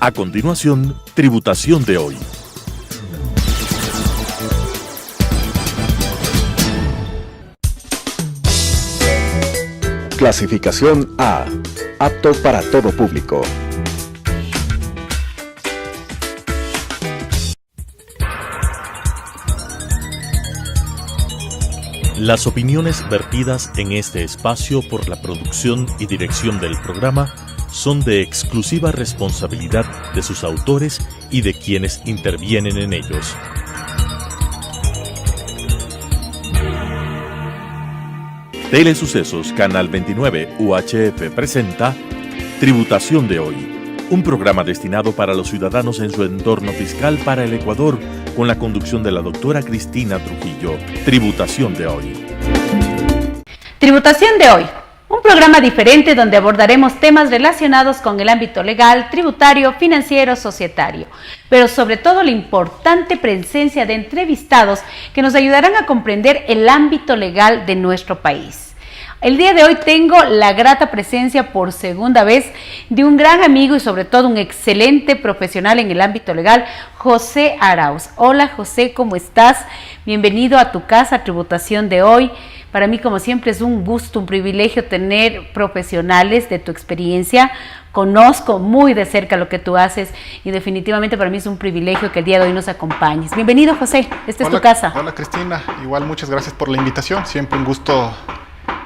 A continuación, Tributación de hoy. Clasificación A. Apto para todo público. Las opiniones vertidas en este espacio por la producción y dirección del programa son de exclusiva responsabilidad de sus autores y de quienes intervienen en ellos. Telesucesos Canal 29 UHF presenta Tributación de hoy, un programa destinado para los ciudadanos en su entorno fiscal para el Ecuador, con la conducción de la doctora Cristina Trujillo. Tributación de hoy. Tributación de hoy, un programa diferente donde abordaremos temas relacionados con el ámbito legal, tributario, financiero, societario, pero sobre todo la importante presencia de entrevistados que nos ayudarán a comprender el ámbito legal de nuestro país. El día de hoy tengo la grata presencia por segunda vez de un gran amigo y sobre todo un excelente profesional en el ámbito legal, José Arauz. Hola José, ¿cómo estás? Bienvenido a tu casa, Tributación de hoy. Para mí, como siempre, es un gusto, un privilegio tener profesionales de tu experiencia. Conozco muy de cerca lo que tú haces y definitivamente para mí es un privilegio que el día de hoy nos acompañes. Bienvenido José, esta es tu casa. Hola Cristina, igual muchas gracias por la invitación, siempre un gusto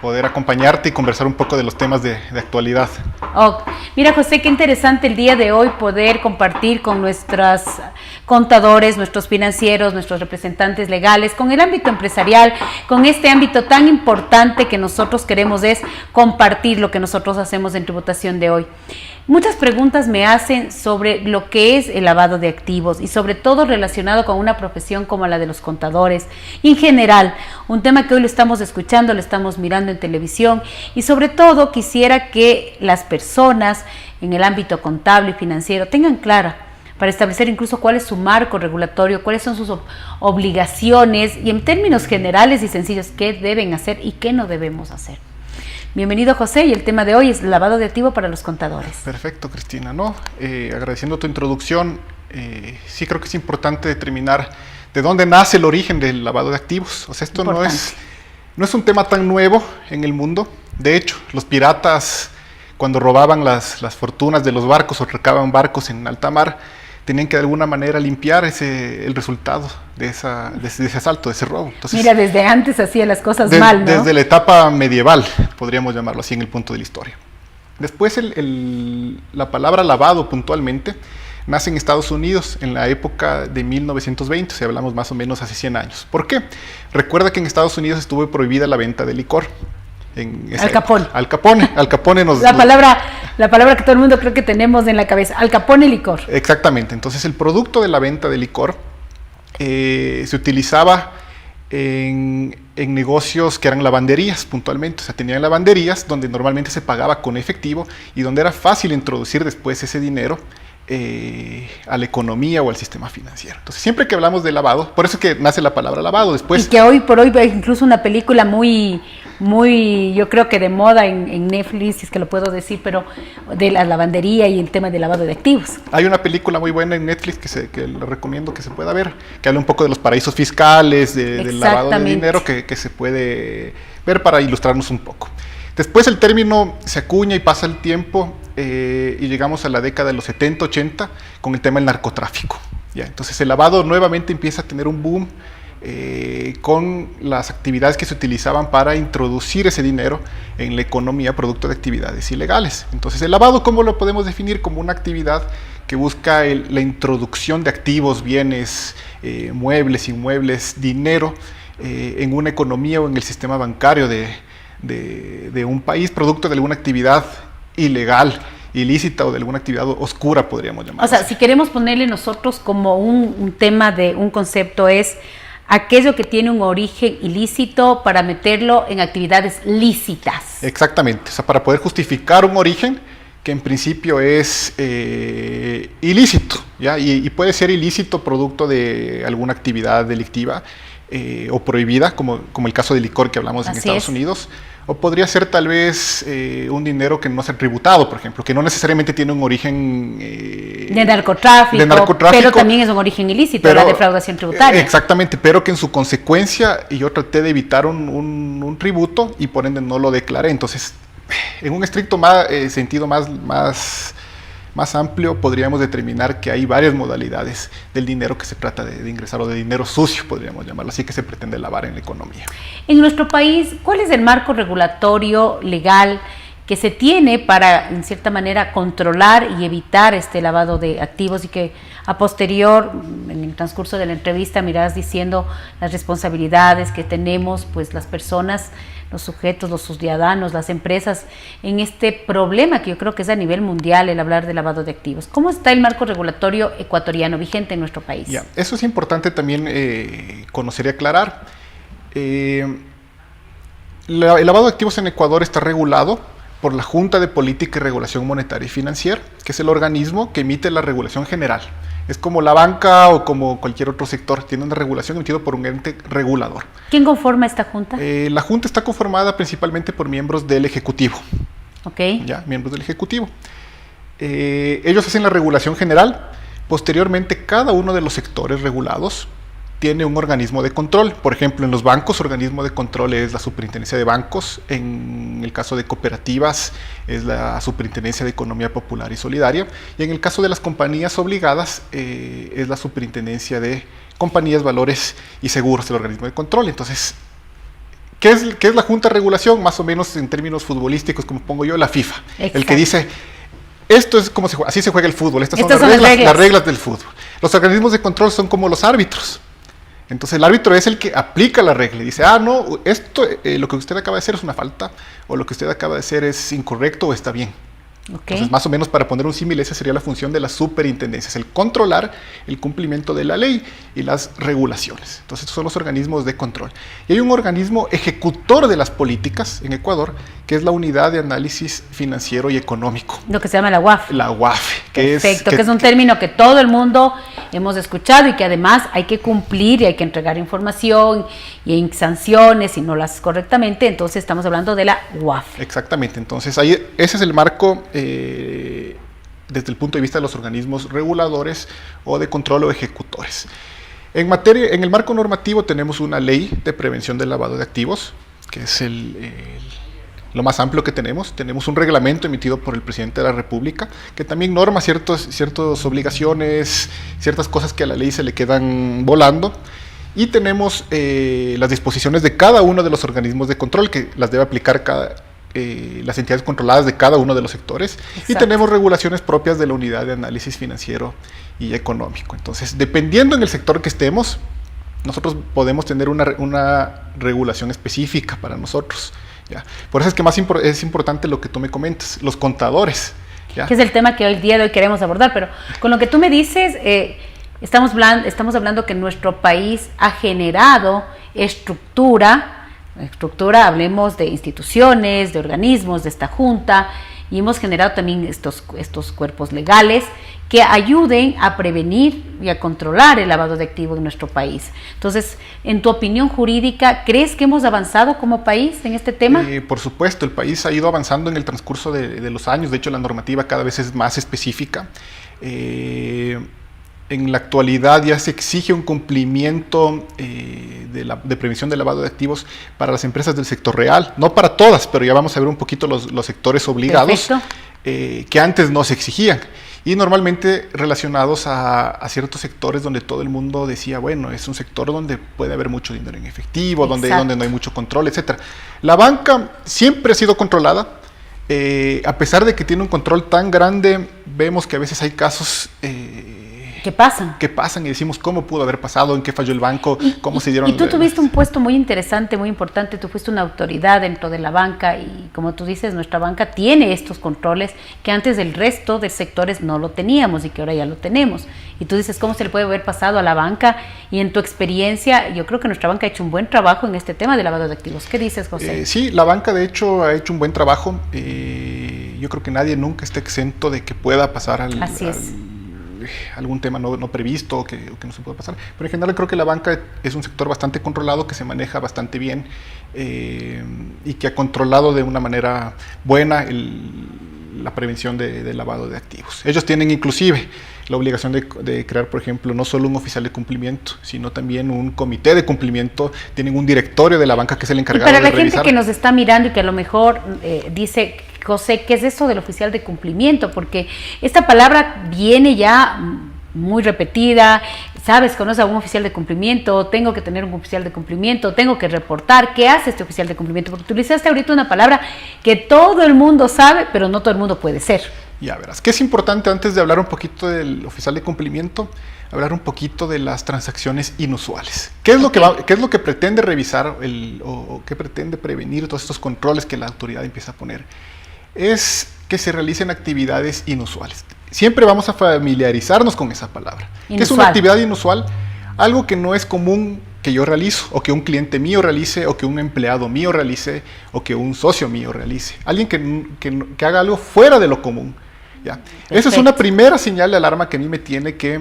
poder acompañarte y conversar un poco de los temas de actualidad. Oh, mira José, qué interesante el día de hoy poder compartir con nuestros contadores, nuestros financieros, nuestros representantes legales, con el ámbito empresarial, con este ámbito tan importante que nosotros queremos es compartir lo que nosotros hacemos en Tributación de hoy. Muchas preguntas me hacen sobre lo que es el lavado de activos y sobre todo relacionado con una profesión como la de los contadores. Y en general, un tema que hoy lo estamos escuchando, lo estamos mirando en televisión y sobre todo quisiera que las personas en el ámbito contable y financiero tengan clara para establecer incluso cuál es su marco regulatorio, cuáles son sus obligaciones y en términos generales y sencillos qué deben hacer y qué no debemos hacer. Bienvenido José, y el tema de hoy es lavado de activo para los contadores. Perfecto Cristina, agradeciendo tu introducción, sí creo que es importante determinar de dónde nace el origen del lavado de activos. O sea, esto no es un tema tan nuevo en el mundo. De hecho, los piratas cuando robaban las fortunas de los barcos o recaban barcos en alta mar, tenían que de alguna manera limpiar el resultado de ese asalto, de ese robo. Entonces, mira, desde antes hacía las cosas mal, ¿no? Desde la etapa medieval, podríamos llamarlo así en el punto de la historia. Después la palabra lavado puntualmente nace en Estados Unidos en la época de 1920, si hablamos más o menos hace 100 años. ¿Por qué? Recuerda que en Estados Unidos estuvo prohibida la venta de licor. Al Capone. Al Capone nos... La palabra que todo el mundo cree que tenemos en la cabeza, Al Capone licor. Exactamente, entonces el producto de la venta de licor se utilizaba en negocios que eran lavanderías puntualmente, o sea, tenían lavanderías donde normalmente se pagaba con efectivo y donde era fácil introducir después ese dinero a la economía o al sistema financiero. Entonces, siempre que hablamos de lavado, por eso es que nace la palabra lavado después. Y que hoy por hoy hay incluso una película muy, yo creo que de moda en Netflix, si es que lo puedo decir, pero de la lavandería y el tema del lavado de activos. Hay una película muy buena en Netflix que le recomiendo que se pueda ver, que habla un poco de los paraísos fiscales, del lavado de dinero, que se puede ver para ilustrarnos un poco. Después el término se acuña y pasa el tiempo y llegamos a la década de los 70, 80 con el tema del narcotráfico. ¿Ya? Entonces el lavado nuevamente empieza a tener un boom con las actividades que se utilizaban para introducir ese dinero en la economía producto de actividades ilegales. Entonces el lavado, ¿cómo lo podemos definir? Como una actividad que busca la introducción de activos, bienes, muebles, inmuebles, dinero en una economía o en el sistema bancario de un país producto de alguna actividad ilegal, ilícita o de alguna actividad oscura, podríamos llamarlo. O sea, si queremos ponerle nosotros como un tema de un concepto es aquello que tiene un origen ilícito para meterlo en actividades lícitas. Exactamente, o sea, para poder justificar un origen que en principio es ilícito, ¿ya? Y puede ser ilícito producto de alguna actividad delictiva o prohibida, como el caso del licor que hablamos en Estados Unidos, o podría ser tal vez un dinero que no sea tributado, por ejemplo, que no necesariamente tiene un origen de narcotráfico, pero también es un origen ilícito, la defraudación tributaria. Exactamente, pero que en su consecuencia yo traté de evitar un tributo y por ende no lo declaré. Entonces, en un estricto sentido más amplio, podríamos determinar que hay varias modalidades del dinero que se trata de ingresar, o de dinero sucio, podríamos llamarlo así, que se pretende lavar en la economía. En nuestro país, ¿cuál es el marco regulatorio legal que se tiene para, en cierta manera, controlar y evitar este lavado de activos, y que a posterior, en el transcurso de la entrevista, mirás diciendo las responsabilidades que tenemos, pues las personas, los sujetos, los ciudadanos, las empresas, en este problema que yo creo que es a nivel mundial, el hablar de lavado de activos? ¿Cómo está el marco regulatorio ecuatoriano vigente en nuestro país? Eso es importante también conocer y aclarar. El lavado de activos en Ecuador está regulado por la Junta de Política y Regulación Monetaria y Financiera, que es el organismo que emite la regulación general. Es como la banca o como cualquier otro sector, tiene una regulación emitida por un ente regulador. ¿Quién conforma esta Junta? La Junta está conformada principalmente por miembros del Ejecutivo. Ok. Miembros del Ejecutivo. Ellos hacen la regulación general. Posteriormente, cada uno de los sectores regulados tiene un organismo de control. Por ejemplo, en los bancos, organismo de control es la Superintendencia de Bancos. En el caso de cooperativas es la Superintendencia de Economía Popular y Solidaria. Y en el caso de las compañías obligadas es la Superintendencia de Compañías, Valores y Seguros, el organismo de control. Entonces, ¿qué es la Junta de Regulación? Más o menos en términos futbolísticos, como pongo yo, la FIFA. Exacto. El que dice, esto es como así se juega el fútbol, estas son las reglas del fútbol. Los organismos de control son como los árbitros. Entonces el árbitro es el que aplica la regla y dice, no, esto, lo que usted acaba de hacer es una falta, o lo que usted acaba de hacer es incorrecto o está bien. Okay. Entonces, más o menos, para poner un símil, esa sería la función de las superintendencias, el controlar el cumplimiento de la ley y las regulaciones. Entonces, estos son los organismos de control. Y hay un organismo ejecutor de las políticas en Ecuador, que es la Unidad de Análisis Financiero y Económico. Lo que se llama la UAF. La UAF. Perfecto, que es un término que todo el mundo hemos escuchado y que además hay que cumplir y hay que entregar información y hay sanciones si no las haces correctamente. Entonces, estamos hablando de la UAF. Exactamente. Entonces, ahí ese es el marco desde el punto de vista de los organismos reguladores o de control o ejecutores. En el marco normativo tenemos una ley de prevención del lavado de activos, que es lo más amplio que tenemos. Tenemos un reglamento emitido por el presidente de la República, que también norma ciertas obligaciones, ciertas cosas que a la ley se le quedan volando. Y tenemos las disposiciones de cada uno de los organismos de control, que las debe aplicar las entidades controladas de cada uno de los sectores. Exacto. Y tenemos regulaciones propias de la Unidad de Análisis Financiero y Económico. Entonces, dependiendo en el sector que estemos, nosotros podemos tener una regulación específica para nosotros. ¿Ya? Por eso es que es importante lo que tú me comentas, los contadores. ¿Ya? Que es el tema que hoy día de hoy queremos abordar, pero con lo que tú me dices, estamos hablando que nuestro país ha generado estructura, hablemos de instituciones, de organismos, de esta junta, y hemos generado también estos cuerpos legales que ayuden a prevenir y a controlar el lavado de activos en nuestro país. Entonces, en tu opinión jurídica, ¿crees que hemos avanzado como país en este tema? Por supuesto, el país ha ido avanzando en el transcurso de los años. De hecho, la normativa cada vez es más específica. En la actualidad ya se exige un cumplimiento de prevención del lavado de activos para las empresas del sector real, no para todas, pero ya vamos a ver un poquito los sectores obligados que antes no se exigían, y normalmente relacionados a ciertos sectores donde todo el mundo decía, bueno, es un sector donde puede haber mucho dinero en efectivo, donde no hay mucho control, etc. La banca siempre ha sido controlada. A pesar de que tiene un control tan grande, vemos que a veces hay casos que pasan y decimos cómo pudo haber pasado, en qué falló el banco, cómo se dieron. Y tú tuviste un puesto muy interesante, muy importante, tú fuiste una autoridad dentro de la banca y como tú dices, nuestra banca tiene estos controles que antes del resto de sectores no lo teníamos y que ahora ya lo tenemos. Y tú dices, ¿cómo se le puede haber pasado a la banca? Y en tu experiencia, yo creo que nuestra banca ha hecho un buen trabajo en este tema de lavado de activos. ¿Qué dices, José? Sí, la banca de hecho ha hecho un buen trabajo. Yo creo que nadie nunca está exento de que pueda pasar algún tema no previsto o que no se pueda pasar. Pero en general creo que la banca es un sector bastante controlado, que se maneja bastante bien y que ha controlado de una manera buena la prevención del lavado de activos. Ellos tienen inclusive la obligación de crear, por ejemplo, no solo un oficial de cumplimiento, sino también un comité de cumplimiento, tienen un directorio de la banca que es el encargado de revisar. Para la gente que nos está mirando y que a lo mejor dice, José, ¿qué es eso del oficial de cumplimiento? Porque esta palabra viene ya muy repetida, ¿sabes? ¿Conoces a un oficial de cumplimiento? Tengo que tener un oficial de cumplimiento, tengo que reportar. ¿Qué hace este oficial de cumplimiento? Porque utilizaste ahorita una palabra que todo el mundo sabe, pero no todo el mundo puede ser. Ya verás, que es importante antes de hablar un poquito del oficial de cumplimiento, hablar un poquito de las transacciones inusuales. ¿Qué es lo que pretende revisar o qué pretende prevenir todos estos controles que la autoridad empieza a poner? Es que se realicen actividades inusuales. Siempre vamos a familiarizarnos con esa palabra. ¿Qué es una actividad inusual? Algo que no es común que yo realizo, o que un cliente mío realice, o que un empleado mío realice, o que un socio mío realice. Alguien que haga algo fuera de lo común. ¿Ya? Esa es una primera señal de alarma que a mí me tiene que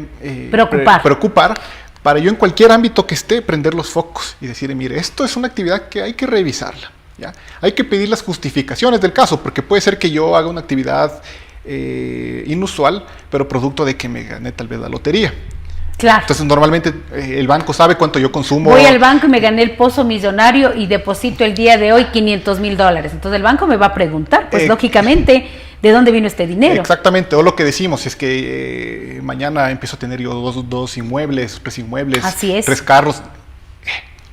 preocupar para yo en cualquier ámbito que esté prender los focos y decir, mire, esto es una actividad que hay que revisarla. ¿Ya? Hay que pedir las justificaciones del caso, porque puede ser que yo haga una actividad inusual, pero producto de que me gané tal vez la lotería. Claro. Entonces normalmente el banco sabe cuánto yo consumo. Voy al banco y me gané el pozo millonario y deposito el día de hoy $500,000. Entonces el banco me va a preguntar, pues lógicamente, ¿de dónde vino este dinero? Exactamente, o lo que decimos es que mañana empiezo a tener yo dos inmuebles, 3 inmuebles, así es. 3 carros.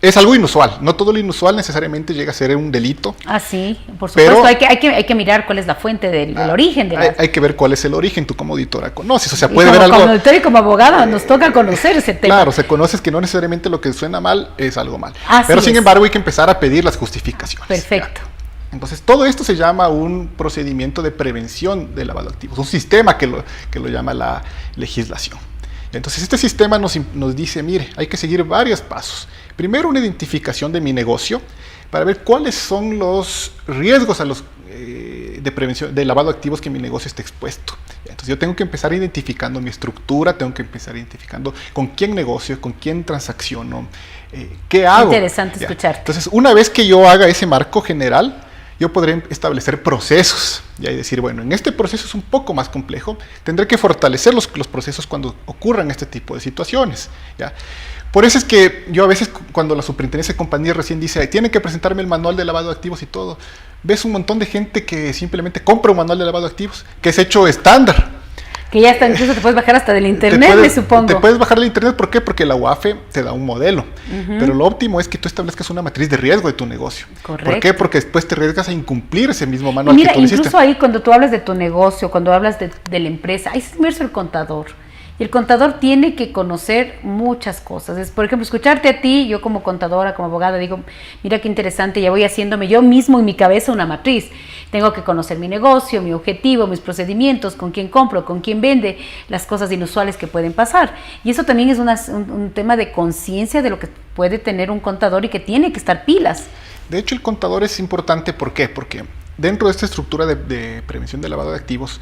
Es algo inusual, no todo lo inusual necesariamente llega a ser un delito. Ah, sí, por supuesto, pero hay que mirar cuál es la fuente del origen. Hay que ver cuál es el origen, tú como auditora conoces, o sea, y puede ver algo... Como auditora y como abogada nos toca conocer ese tema. Claro, se conoce que no necesariamente lo que suena mal es algo mal. Así pero sin es. embargo hay que empezar a pedir las justificaciones. Perfecto. ¿Ya? Entonces todo esto se llama un procedimiento de prevención de lavado de activos, un sistema que lo llama la legislación. Entonces este sistema nos dice, mire, hay que seguir varios pasos. Primero, una identificación de mi negocio para ver cuáles son los riesgos de prevención de lavado de activos que mi negocio esté expuesto. Entonces yo tengo que empezar identificando mi estructura, tengo que empezar identificando con quién negocio, con quién transacciono, qué hago. Interesante escucharte. Entonces una vez que yo haga ese marco general, yo podré establecer procesos y decir, bueno, en este proceso es un poco más complejo, tendré que fortalecer los procesos cuando ocurran este tipo de situaciones. ¿Ya? Por eso es que yo a veces cuando la superintendencia de compañías recién dice, tienen que presentarme el manual de lavado de activos y todo, ves un montón de gente que simplemente compra un manual de lavado de activos, que es hecho estándar. Que ya está, incluso te puedes bajar hasta del internet, me supongo. Te puedes bajar del internet, ¿por qué? Porque la UAFE te da un modelo. Pero lo óptimo es que tú establezcas una matriz de riesgo de tu negocio. Correcto. ¿Por qué? Porque después te arriesgas a incumplir ese mismo manual Mira, que tú incluso hiciste. ahí cuando tú hablas de tu negocio, cuando hablas de la empresa, ahí se inmerso el contador. Y el contador tiene que conocer muchas cosas. Por ejemplo, escucharte a ti, yo como contadora, como abogada, digo, mira qué interesante, ya voy haciéndome yo mismo en mi cabeza una matriz. Tengo que conocer mi negocio, mi objetivo, mis procedimientos, con quién compro, con quién vende, las cosas inusuales que pueden pasar. Y eso también es un tema de conciencia de lo que puede tener un contador y que tiene que estar pilas. De hecho, el contador es importante, ¿por qué? Porque dentro de esta estructura de prevención de lavado de activos,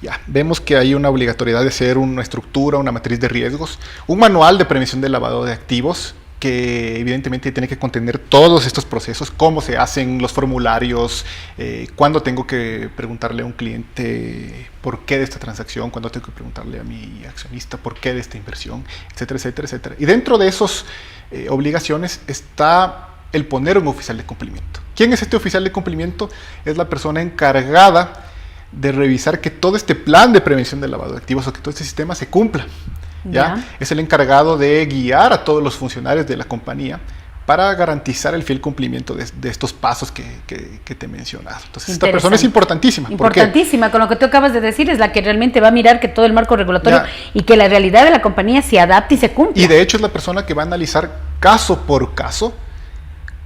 ya vemos que hay una obligatoriedad de hacer una estructura, una matriz de riesgos, un manual de prevención del lavado de activos que evidentemente tiene que contener todos estos procesos, cómo se hacen los formularios, cuándo tengo que preguntarle a un cliente por qué de esta transacción, cuándo tengo que preguntarle a mi accionista por qué de esta inversión, etcétera, etcétera, etcétera. Y dentro de esas obligaciones está el poner un oficial de cumplimiento. ¿Quién es este oficial de cumplimiento? Es la persona encargada de revisar que todo este plan de prevención del lavado de activos o que todo este sistema se cumpla. ¿Ya? Es el encargado de guiar a todos los funcionarios de la compañía para garantizar el fiel cumplimiento de estos pasos que te he mencionado. Entonces esta persona es importantísima. Importantísima, con lo que tú acabas de decir, es la que realmente va a mirar que todo el marco regulatorio y que la realidad de la compañía se adapte y se cumpla. Y de hecho es la persona que va a analizar caso por caso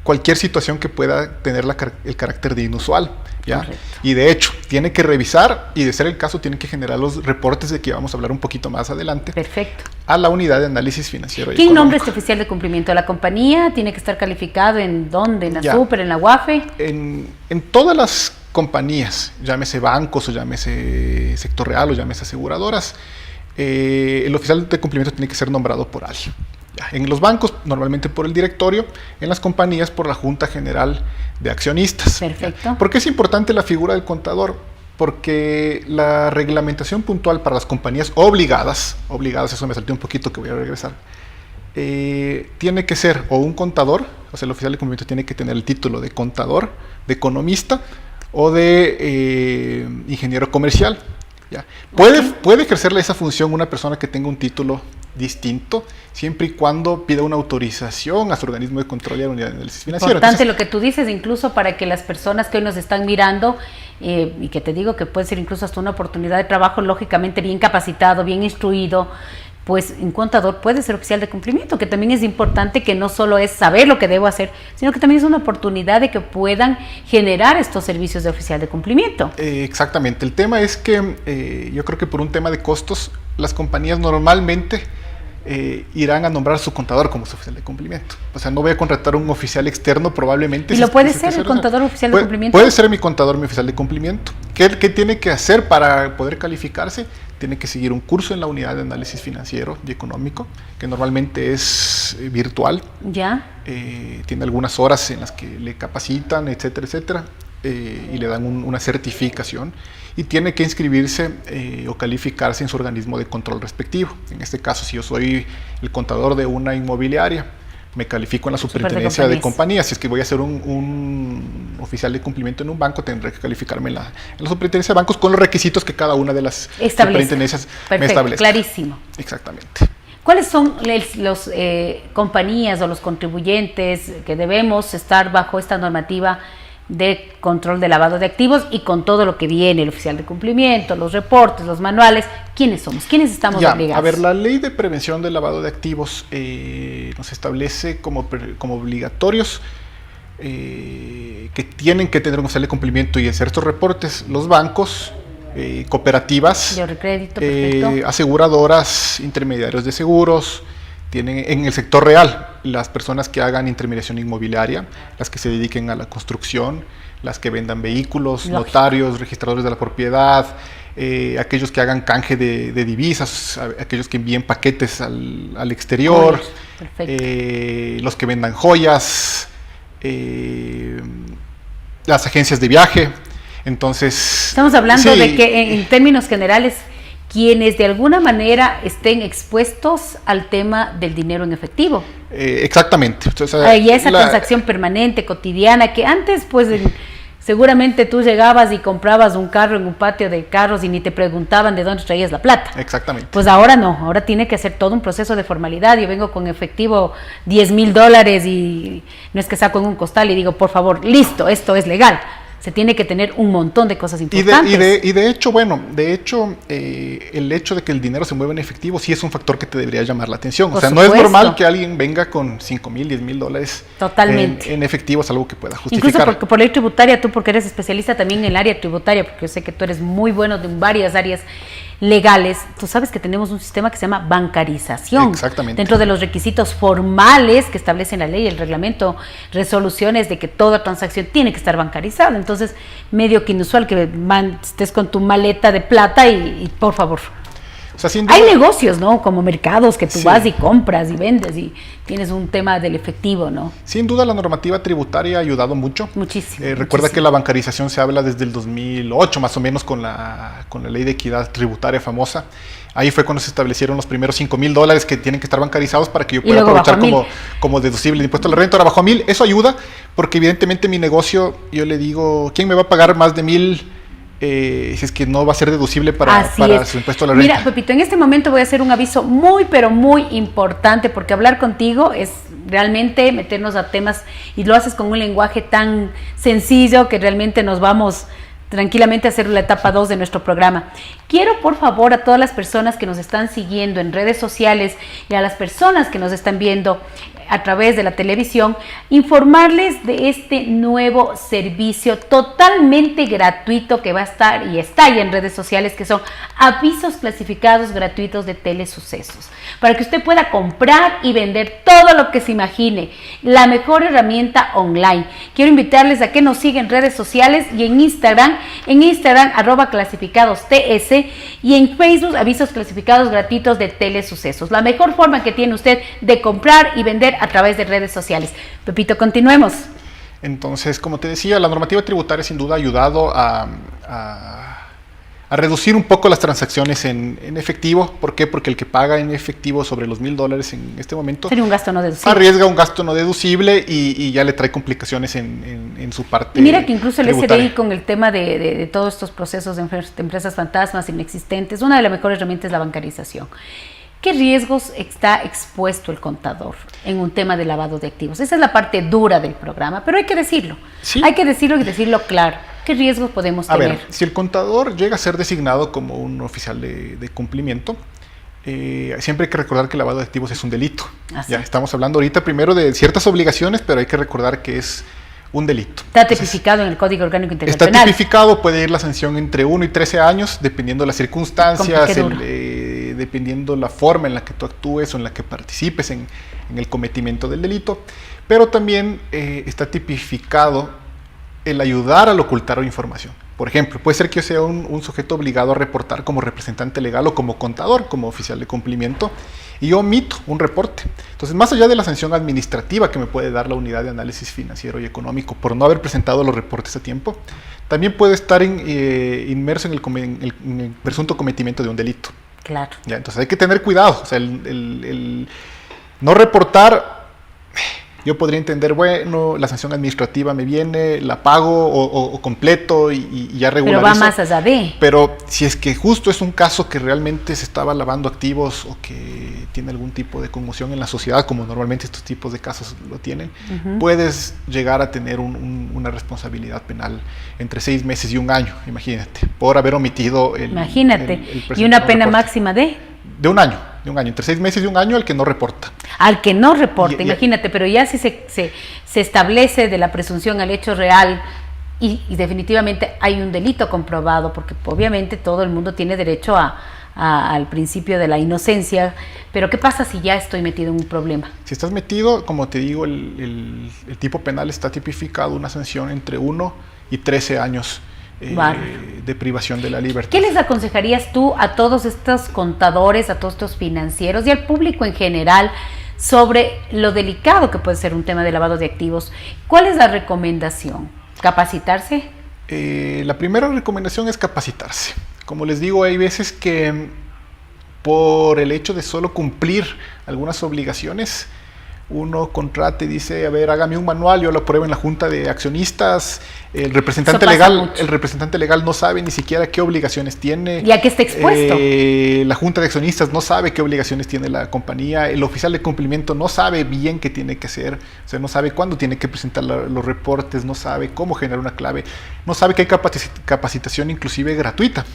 cualquier situación que pueda tener el carácter de inusual. ¿Ya? Y de hecho, tiene que revisar y de ser el caso, tiene que generar los reportes de que vamos a hablar un poquito más adelante. Perfecto. A la unidad de análisis financiero. ¿Quién nombra este oficial de cumplimiento? ¿La compañía? ¿Tiene que estar calificado en dónde? ¿En la Super? ¿En la UAFE? En todas las compañías, llámese bancos o llámese sector real o llámese aseguradoras, el oficial de cumplimiento tiene que ser nombrado por alguien. En los bancos, normalmente por el directorio, en las compañías por la Junta General de Accionistas. Perfecto. ¿Por qué es importante la figura del contador? porque la reglamentación puntual para las compañías obligadas, eso me salté un poquito que voy a regresar, tiene que ser o un contador, o sea, el oficial de cumplimiento tiene que tener el título de contador, de economista o de ingeniero comercial. ¿Ya? Puede ejercerle esa función una persona que tenga un título distinto, siempre y cuando pida una autorización a su organismo de control y a la unidad de análisis financiero. Importante lo que tú dices, incluso para que las personas que hoy nos están mirando, y que te digo que puede ser incluso hasta una oportunidad de trabajo, lógicamente bien capacitado, bien instruido, pues un contador puede ser oficial de cumplimiento, que también es importante, que no solo es saber lo que debo hacer, sino que también es una oportunidad de que puedan generar estos servicios de oficial de cumplimiento. Exactamente, el tema es que yo creo que por un tema de costos, las compañías normalmente irán a nombrar a su contador como su oficial de cumplimiento. O sea, no voy a contratar un oficial externo probablemente. ¿Y lo puede ser el contador oficial de cumplimiento? Puede ser mi contador, mi oficial de cumplimiento. ¿Qué tiene que hacer para poder calificarse? Tiene que seguir un curso en la unidad de análisis financiero y económico, que normalmente es virtual. Ya. Tiene algunas horas en las que le capacitan, etcétera, etcétera, y le dan una certificación. Y tiene que inscribirse o calificarse en su organismo de control respectivo. En este caso, si yo soy el contador de una inmobiliaria, me califico en la superintendencia de compañías. Si es que voy a ser un oficial de cumplimiento en un banco, tendré que calificarme en la superintendencia de bancos con los requisitos que cada una de las superintendencias me establezca. Clarísimo. Exactamente. ¿Cuáles son las compañías o los contribuyentes que debemos estar bajo esta normativa de control de lavado de activos y con todo lo que viene, el oficial de cumplimiento, los reportes, los manuales? ¿Quiénes somos? ¿Quiénes estamos obligados? A ver, la ley de prevención del lavado de activos nos establece como obligatorios que tienen que tener un oficial de cumplimiento y hacer estos reportes los bancos, cooperativas, de crédito, perfecto, aseguradoras, intermediarios de seguros. Tienen en el sector real las personas que hagan intermediación inmobiliaria, las que se dediquen a la construcción, las que vendan vehículos, lógico, notarios, registradores de la propiedad, aquellos que hagan canje de divisas, aquellos que envíen paquetes al exterior, los que vendan joyas, las agencias de viaje. Entonces, estamos hablando de que en términos generales, quienes de alguna manera estén expuestos al tema del dinero en efectivo. Exactamente. Y esa transacción permanente, cotidiana, que antes pues seguramente tú llegabas y comprabas un carro en un patio de carros y ni te preguntaban de dónde traías la plata. Exactamente. Pues ahora no, ahora tiene que hacer todo un proceso de formalidad. Yo vengo con efectivo $10,000 y no es que saco en un costal y digo, por favor, listo, esto es legal. Se tiene que tener un montón de cosas importantes. Y de hecho, el hecho de que el dinero se mueva en efectivo sí es un factor que te debería llamar la atención. Por o sea, supuesto. No es normal que alguien venga con $5,000, $10,000 totalmente en efectivo, es algo que pueda justificar. Incluso porque por ley tributaria, tú porque eres especialista también en el área tributaria, porque yo sé que tú eres muy bueno en varias áreas legales, tú sabes que tenemos un sistema que se llama bancarización. Exactamente. Dentro de los requisitos formales que establecen la ley, el reglamento, resoluciones de que toda transacción tiene que estar bancarizada. Entonces, medio que inusual que estés con tu maleta de plata y por favor. O sea, sin duda, hay negocios, ¿no? Como mercados que tú vas y compras y vendes y tienes un tema del efectivo, ¿no? Sin duda la normativa tributaria ha ayudado mucho. Muchísimo. Recuerda que la bancarización se habla desde el 2008, más o menos, con la ley de equidad tributaria famosa. Ahí fue cuando se establecieron los primeros $5,000 que tienen que estar bancarizados para que yo pueda aprovechar como deducible el impuesto a la renta. Ahora bajó a 1,000. Eso ayuda porque evidentemente mi negocio, yo le digo, ¿quién me va a pagar más de 1,000? Si es que no va a ser deducible para su impuesto a la renta. Mira, Pepito, en este momento voy a hacer un aviso muy, pero muy importante, porque hablar contigo es realmente meternos a temas y lo haces con un lenguaje tan sencillo que realmente nos vamos tranquilamente a hacer la etapa 2 de nuestro programa. Quiero, por favor, a todas las personas que nos están siguiendo en redes sociales y a las personas que nos están viendo a través de la televisión, informarles de este nuevo servicio totalmente gratuito que va a estar y está ya en redes sociales, que son avisos clasificados gratuitos de Telesucesos, para que usted pueda comprar y vender todo lo que se imagine, la mejor herramienta online. Quiero invitarles a que nos sigan en redes sociales y en Instagram @clasificadosTS y en Facebook avisos clasificados gratuitos de Telesucesos. La mejor forma que tiene usted de comprar y vender a través de redes sociales. Pepito, continuemos. Entonces, como te decía, la normativa tributaria sin duda ha ayudado a reducir un poco las transacciones en efectivo. ¿Por qué? Porque el que paga en efectivo sobre los $1,000 en este momento sería un gasto no deducible. Arriesga un gasto no deducible y ya le trae complicaciones en su parte. Y mira que incluso el tributaria. SRI con el tema de todos estos procesos de empresas fantasmas inexistentes, una de las mejores herramientas es la bancarización. ¿Qué riesgos está expuesto el contador en un tema de lavado de activos? Esa es la parte dura del programa, pero hay que decirlo. Sí. Hay que decirlo y decirlo claro. ¿Qué riesgos podemos tener? A ver, si el contador llega a ser designado como un oficial de cumplimiento, siempre hay que recordar que el lavado de activos es un delito. Ya estamos hablando ahorita primero de ciertas obligaciones, pero hay que recordar que es un delito. Está tipificado en el Código Orgánico Integral Está Penal. tipificado, puede ir la sanción entre 1 y 13 años, dependiendo de las circunstancias, dependiendo la forma en la que tú actúes o en la que participes en el cometimiento del delito, pero también está tipificado el ayudar al ocultar información. Por ejemplo, puede ser que yo sea un sujeto obligado a reportar como representante legal o como contador, como oficial de cumplimiento, y yo omito un reporte. Entonces, más allá de la sanción administrativa que me puede dar la unidad de análisis financiero y económico por no haber presentado los reportes a tiempo, también puede estar inmerso en el presunto cometimiento de un delito. Claro. Ya, entonces hay que tener cuidado. O sea, el no reportar, yo podría entender, bueno, la sanción administrativa me viene, la pago o completo y ya regularizo. Pero va más allá de. Pero si es que justo es un caso que realmente se estaba lavando activos o que tiene algún tipo de conmoción en la sociedad, como normalmente estos tipos de casos lo tienen, puedes llegar a tener una responsabilidad penal entre 6 meses y 1 año, imagínate, por haber omitido el y una pena máxima de 1 año, entre 6 meses y 1 año al que no reporta. Al que no reporte, imagínate, pero ya si se establece de la presunción al hecho real y definitivamente hay un delito comprobado, porque obviamente todo el mundo tiene derecho al principio de la inocencia, pero ¿qué pasa si ya estoy metido en un problema? Si estás metido, como te digo, el tipo penal está tipificado una sanción entre 1 y 13 años de privación de la libertad. ¿Qué les aconsejarías tú a todos estos contadores, a todos estos financieros y al público en general sobre lo delicado que puede ser un tema de lavado de activos? ¿Cuál es la recomendación? ¿Capacitarse? La primera recomendación es capacitarse. Como les digo, hay veces que por el hecho de solo cumplir algunas obligaciones, uno contrata y dice, a ver, hágame un manual, yo lo apruebo en la junta de accionistas, el representante legal no sabe ni siquiera qué obligaciones tiene. Ya que está expuesto. La junta de accionistas no sabe qué obligaciones tiene la compañía, el oficial de cumplimiento no sabe bien qué tiene que hacer, o sea, no sabe cuándo tiene que presentar los reportes, no sabe cómo generar una clave, no sabe que hay capacitación inclusive gratuita.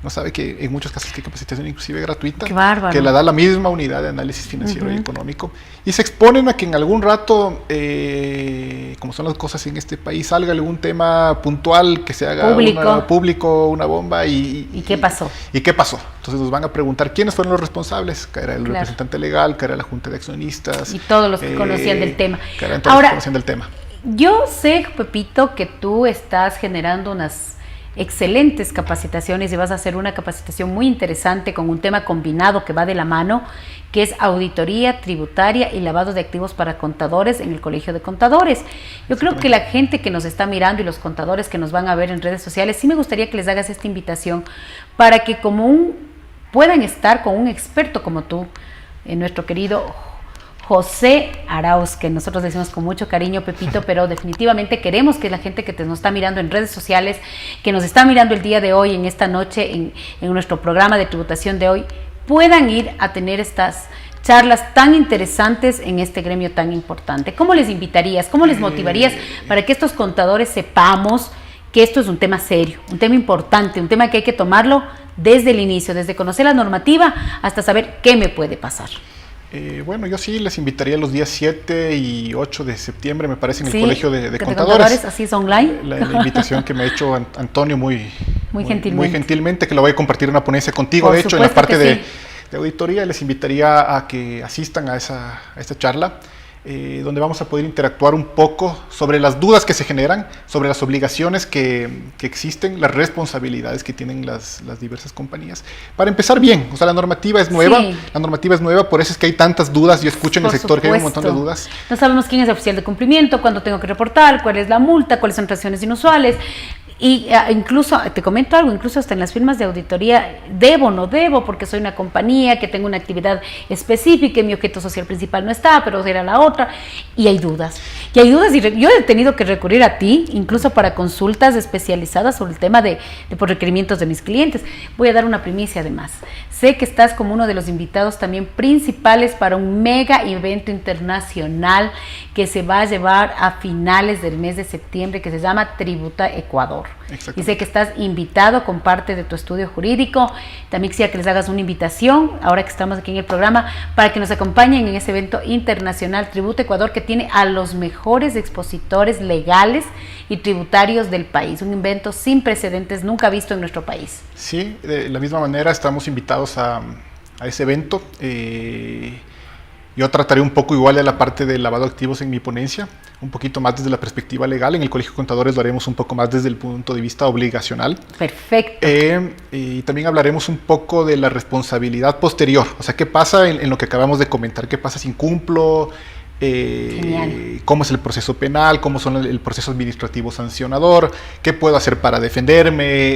No sabe que en muchos casos hay capacitación inclusive gratuita, que la da la misma unidad de análisis financiero y económico, y se exponen a que en algún rato, como son las cosas en este país, salga algún tema puntual, que se haga público, una bomba y ¿qué pasó? ¿Y qué pasó? Entonces nos van a preguntar quiénes fueron los responsables, que era el representante legal, que era la junta de accionistas. Y todos los que conocían del tema. Yo sé, Pepito, que tú estás generando unas excelentes capacitaciones y vas a hacer una capacitación muy interesante con un tema combinado que va de la mano, que es auditoría tributaria y lavado de activos para contadores en el Colegio de Contadores. Yo creo que la gente que nos está mirando y los contadores que nos van a ver en redes sociales, sí me gustaría que les hagas esta invitación para que puedan estar con un experto como tú, nuestro querido José Arauz, que nosotros decimos con mucho cariño, Pepito, pero definitivamente queremos que la gente que nos está mirando en redes sociales, que nos está mirando el día de hoy, en esta noche, en nuestro programa de tributación de hoy, puedan ir a tener estas charlas tan interesantes en este gremio tan importante. ¿Cómo les invitarías? ¿Cómo les motivarías para que estos contadores sepamos que esto es un tema serio, un tema importante, un tema que hay que tomarlo desde el inicio, desde conocer la normativa hasta saber qué me puede pasar? Bueno, yo sí les invitaría los días 7 y 8 de septiembre, me parece, en el Colegio de Contadores. Así es online. La invitación que me ha hecho Antonio muy gentilmente, que lo voy a compartir en una ponencia contigo, de hecho, en la parte de auditoría. Les invitaría a que asistan a esta charla, donde vamos a poder interactuar un poco sobre las dudas que se generan, sobre las obligaciones que existen, las responsabilidades que tienen las diversas compañías. Para empezar bien, o sea, la normativa es nueva, por eso es que hay tantas dudas. Yo escucho en el sector que hay un montón de dudas. No sabemos quién es el oficial de cumplimiento, cuándo tengo que reportar, cuál es la multa, cuáles son transacciones inusuales. Y incluso, te comento algo, incluso hasta en las firmas de auditoría, debo, no debo, porque soy una compañía que tengo una actividad específica y mi objeto social principal no está, pero era la otra, y hay dudas. Y yo he tenido que recurrir a ti, incluso para consultas especializadas sobre el tema de por requerimientos de mis clientes. Voy a dar una primicia además. Sé que estás como uno de los invitados también principales para un mega evento internacional que se va a llevar a finales del mes de septiembre, que se llama Tributa Ecuador. Y sé que estás invitado con parte de tu estudio jurídico. También quisiera que les hagas una invitación, ahora que estamos aquí en el programa, para que nos acompañen en ese evento internacional Tributa Ecuador, que tiene a los mejores expositores legales y tributarios del país. Un evento sin precedentes, nunca visto en nuestro país. Sí, de la misma manera estamos invitados a ese evento. Yo trataré un poco igual de la parte del lavado de activos en mi ponencia, un poquito más desde la perspectiva legal. En el Colegio de Contadores lo haremos un poco más desde el punto de vista obligacional. Perfecto. Y también hablaremos un poco de la responsabilidad posterior. O sea, ¿qué pasa en lo que acabamos de comentar? ¿Qué pasa si incumplo? Cómo es el proceso penal, cómo son el proceso administrativo sancionador, qué puedo hacer para defenderme,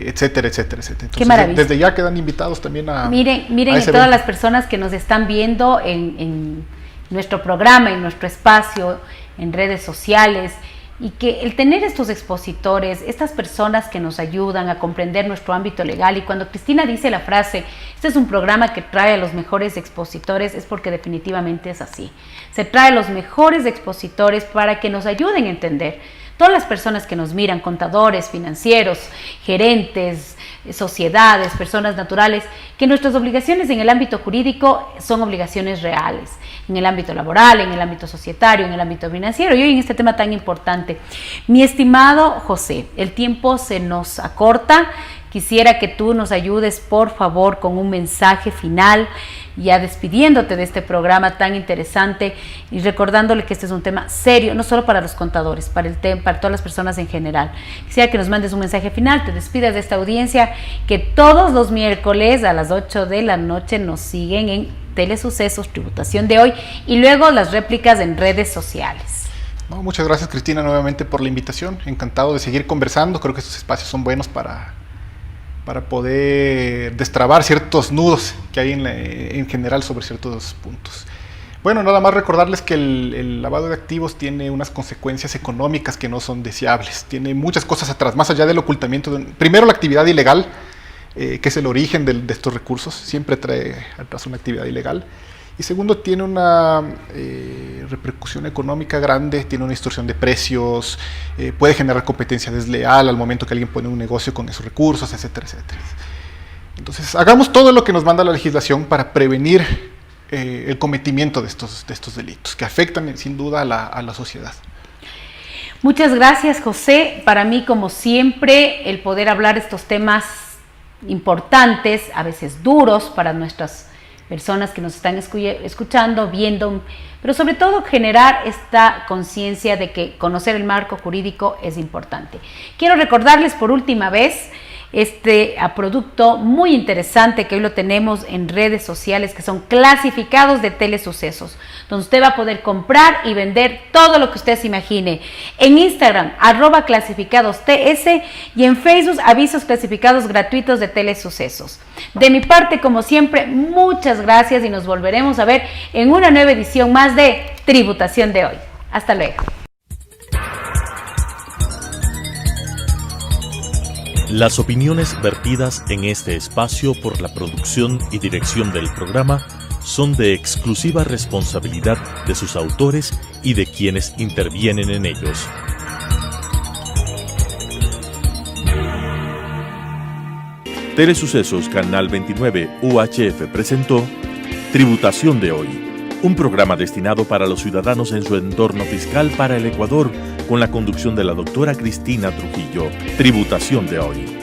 etcétera, etcétera, etcétera. Entonces, qué maravilla. Desde ya quedan invitados también a miren a ese todas evento. las personas que nos están viendo en nuestro programa, en nuestro espacio, en redes sociales, y que el tener estos expositores, estas personas que nos ayudan a comprender nuestro ámbito legal, y cuando Cristina dice la frase, este es un programa que trae a los mejores expositores, es porque definitivamente es así. Se trae a los mejores expositores para que nos ayuden a entender. Todas las personas que nos miran, contadores, financieros, gerentes, sociedades, personas naturales, que nuestras obligaciones en el ámbito jurídico son obligaciones reales, en el ámbito laboral, en el ámbito societario, en el ámbito financiero, y hoy en este tema tan importante. Mi estimado José, el tiempo se nos acorta. Quisiera que tú nos ayudes, por favor, con un mensaje final, ya despidiéndote de este programa tan interesante y recordándole que este es un tema serio, no solo para los contadores, para todas las personas en general. Quisiera que nos mandes un mensaje final, te despidas de esta audiencia, que todos los miércoles a las 8 de la noche nos siguen en Telesucesos, Tributación de Hoy, y luego las réplicas en redes sociales. No, muchas gracias, Cristina, nuevamente por la invitación. Encantado de seguir conversando. Creo que estos espacios son buenos para poder destrabar ciertos nudos que hay en general sobre ciertos puntos. Bueno, nada más recordarles que el lavado de activos tiene unas consecuencias económicas que no son deseables. Tiene muchas cosas atrás, más allá del ocultamiento. Primero, la actividad ilegal, que es el origen de estos recursos, siempre trae atrás una actividad ilegal. Y segundo, tiene una repercusión económica grande, tiene una distorsión de precios, puede generar competencia desleal al momento que alguien pone un negocio con esos recursos, etcétera, etcétera. Entonces, hagamos todo lo que nos manda la legislación para prevenir el cometimiento de estos delitos, que afectan sin duda a la sociedad. Muchas gracias, José. Para mí, como siempre, el poder hablar estos temas importantes, a veces duros para nuestras personas que nos están escuchando, viendo, pero sobre todo generar esta conciencia de que conocer el marco jurídico es importante. Quiero recordarles por última vez a producto muy interesante que hoy lo tenemos en redes sociales, que son clasificados de Telesucesos, donde usted va a poder comprar y vender todo lo que usted se imagine. En Instagram, @clasificadosTS, y en Facebook, avisos clasificados gratuitos de Telesucesos. De mi parte, como siempre, muchas gracias y nos volveremos a ver en una nueva edición más de Tributación de Hoy. Hasta luego. Las opiniones vertidas en este espacio por la producción y dirección del programa son de exclusiva responsabilidad de sus autores y de quienes intervienen en ellos. Telesucesos Canal 29 UHF presentó Tributación de Hoy, un programa destinado para los ciudadanos en su entorno fiscal para el Ecuador, con la conducción de la doctora Cristina Trujillo. Tributación de Hoy.